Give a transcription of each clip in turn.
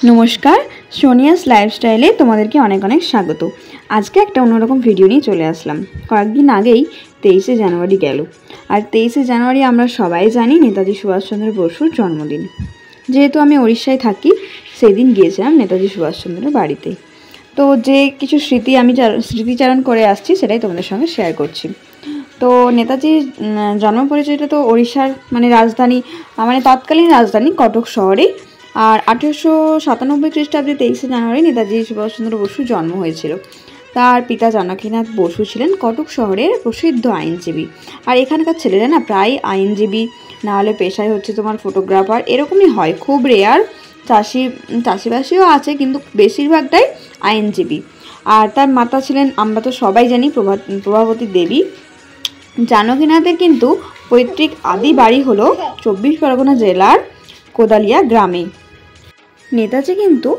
নমস্কার, সোনিয়াস লাইফস্টাইলে তোমাদেরকে অনেক অনেক স্বাগত। আজকে একটা অন্যরকম ভিডিও নিয়ে চলে আসলাম। কয়েকদিন আগেই 23শে জানুয়ারি গেল, আর 23শে জানুয়ারি আমরা সবাই জানি নেতাজি সুভাষচন্দ্র বসুর জন্মদিন। যেহেতু আমি উড়িষ্যায় থাকি, সেই দিন গিয়েছিলাম নেতাজি সুভাষচন্দ্রের বাড়িতে। তো যে কিছু স্মৃতি আমি স্মৃতিচারণ করে আসছি সেটাই তোমাদের সঙ্গে শেয়ার করছি। তো নেতাজির জন্ম পরিচয়টা তো ওড়িশার রাজধানী, তৎকালীন রাজধানী কটক শহরে। আর 1897 খ্রিস্টাব্দে 23শে জানুয়ারি নেতাজি সুভাষচন্দ্র বসুর জন্ম হয়েছিল। তার পিতা জানকীনাথ বসু ছিলেন কটক শহরের প্রসিদ্ধ আইনজীবী। আর এখানকার ছেলেরা না প্রায় আইনজীবী, না হলে পেশায় হচ্ছে তোমার ফটোগ্রাফার, এরকমই হয়। খুব রেয়ার চাষিবাসীও আছে, কিন্তু বেশিরভাগটাই আইনজীবী। আর তার মাতা ছিলেন, আমরা তো সবাই জানি, প্রভাবতী দেবী। জানকীনাথের কিন্তু পৈতৃক আদি বাড়ি হলো 24 পরগনা জেলার কোদালিয়া গ্রামে। নেতাজি কিন্তু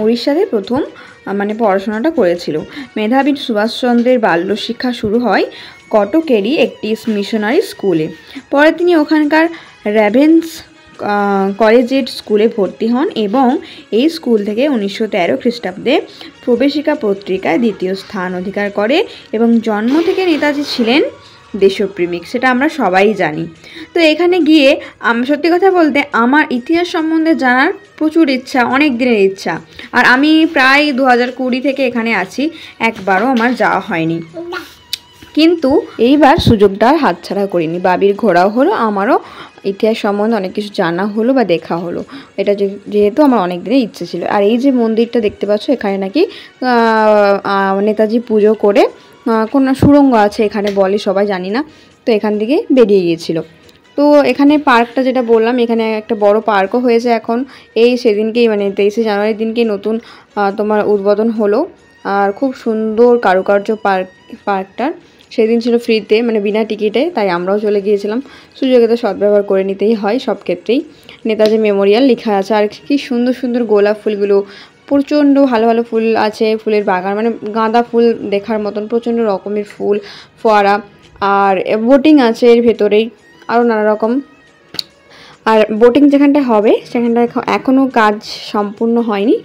উড়িষ্যাতে প্রথম পড়াশোনাটা করেছিল। মেধাবী সুভাষচন্দ্রের বাল্য শিক্ষা শুরু হয় কটকেরই একটি মিশনারি স্কুলে। পরে তিনি ওখানকার র্যাভেন্স কলেজিয়েট স্কুলে ভর্তি হন এবং এই স্কুল থেকে 1913 খ্রিস্টাব্দে প্রবেশিকা পত্রিকায় দ্বিতীয় স্থান অধিকার করে। এবং জন্ম থেকে নেতাজি ছিলেন দেশপ্রেমিক, সেটা আমরা সবাই জানি। তো এখানে গিয়ে সত্যি কথা বলতে আমার ইতিহাস সম্বন্ধে জানার প্রচুর ইচ্ছা, অনেক দিনের ইচ্ছা। আর আমি প্রায় 2020 থেকে এখানে আছি, একবারও আমার যাওয়া হয়নি। কিন্তু এইবার সুযোগটা আর হাতছাড়া করিনি। বাবির ঘোরাও হলো, আমারও ইতিহাস সম্বন্ধে অনেক কিছু জানা হলো বা দেখা হলো। এটা যেহেতু আমার অনেক দিনের ইচ্ছে ছিল। আর এই যে মন্দিরটা দেখতে পাচ্ছ, এখানে নাকি নেতাজি পুজো করে কোনো সুড়ঙ্গ আছে এখানে বলে, সবাই জানি না। তো এখান থেকে বেরিয়ে গিয়েছিল। তো এখানে পার্কটা যেটা বললাম, এখানে একটা বড় পার্কও হয়েছে এখন। সেদিনকেই 23শে জানুয়ারির দিনকেই নতুন তোমার উদ্বোধন হলো। আর খুব সুন্দর কারুকার্য পার্কটার। সেদিন ছিল ফ্রিতে, বিনা টিকিটে, তাই আমরাও চলে গিয়েছিলাম। সুযোগে তো সদ্ব্যবহার করে নিতেই হয় সব ক্ষেত্রেই। নেতাজি মেমোরিয়াল লেখা আছে। আর কি সুন্দর সুন্দর গোলাপ ফুলগুলো, প্রচণ্ড ভালো ভালো ফুল আছে, ফুলের বাগান, গাঁদা ফুল দেখার মতন প্রচণ্ড রকমের ফুল, ফোয়ারা। আর বোটিং আছে এর ভেতরেই, আরও নানা রকম। আর বোটিং যেখানটায় হবে সেখানটায় এখনও কাজ সম্পূর্ণ হয়নি।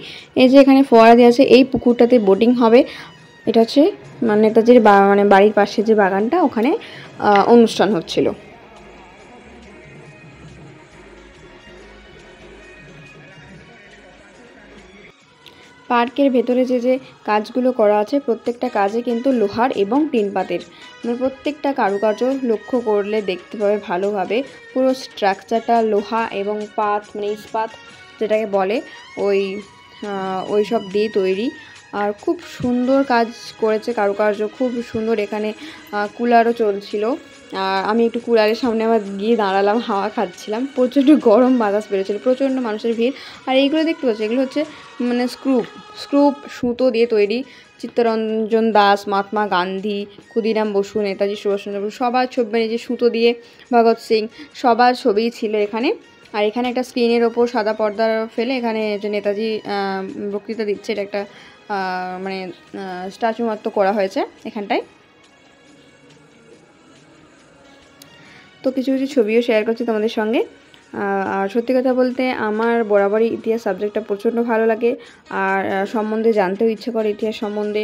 এই যে এখানে ফোয়ারা দিয়ে আছে, এই পুকুরটাতে বোটিং হবে। এটা হচ্ছে নেতাজির বাড়ির পাশে যে বাগানটা, ওখানে অনুষ্ঠান হচ্ছিল। পার্কের ভেতরে যে কাজগুলো করা আছে, প্রত্যেকটা কাজে কিন্তু লোহার এবং টিন পাতের। প্রত্যেকটা কারুকার্য লক্ষ্য করলে দেখতে পাবে ভালোভাবে। পুরো স্ট্রাকচারটা লোহা এবং পাত, ইস্পাত যেটাকে বলে, ওই সব দিয়ে তৈরি। আর খুব সুন্দর কাজ করেছে, কারুকার্য খুব সুন্দর। এখানে কুলারও চলছিল। আর আমি একটু কুলারের সামনে আবার গিয়ে দাঁড়ালাম, হাওয়া খাচ্ছিলাম। প্রচণ্ড গরম বাতাস বেরোচ্ছিল, প্রচণ্ড মানুষের ভিড়। আর এইগুলো দেখতে পাচ্ছি, এগুলো হচ্ছে স্ক্রুপ সুতো দিয়ে তৈরি। চিত্তরঞ্জন দাস, মহাত্মা গান্ধী, ক্ষুদিরাম বসু, নেতাজি সুভাষচন্দ্র বসু সবার ছবি, যে সুতো দিয়ে ভগৎ সিং, সবার ছবিই ছিল এখানে। আর এখানে একটা স্ক্রিনের ওপর সাদা পর্দা ফেলে এখানে যে নেতাজি বক্তৃতা দিচ্ছে, এটা একটা স্ট্যাচু মতো করা হয়েছে এখানটায়। তো কিছু কিছু ছবিও শেয়ার করছি তোমাদের সঙ্গে। আর সত্যি কথা বলতে আমার বরাবরই ইতিহাস সাবজেক্টটা প্রচণ্ড ভালো লাগে, আর সম্বন্ধে জানতেও ইচ্ছে করে ইতিহাস সম্বন্ধে।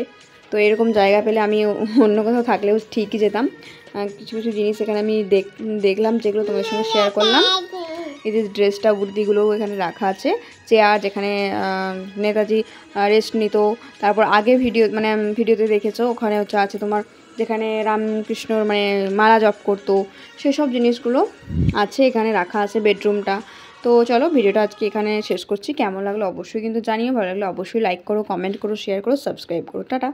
তো এরকম জায়গা পেলে আমি অন্য কোথাও থাকলেও ঠিকই যেতাম। কিছু কিছু জিনিস এখানে আমি দেখলাম, যেগুলো তোমাদের সঙ্গে শেয়ার করলাম। এই যে ড্রেসটা উর্দিগুলো এখানে রাখা আছে। চেয়ার, যেখানে নেতাজি রেস্ট নিত। তারপর আগে ভিডিওতে দেখেছো, ওখানে আছে তোমার যেখানে রামকৃষ্ণর মালা জপ করতো, সেসব জিনিসগুলো আছে এখানে রাখা আছে, বেডরুমটা। তো চলো, ভিডিওটা আজকে এখানে শেষ করছি। কেমন লাগলো অবশ্যই কিন্তু জানিও, ভালো লাগলে অবশ্যই লাইক করো, কমেন্ট করো, শেয়ার করো, সাবস্ক্রাইব করো। টাটা।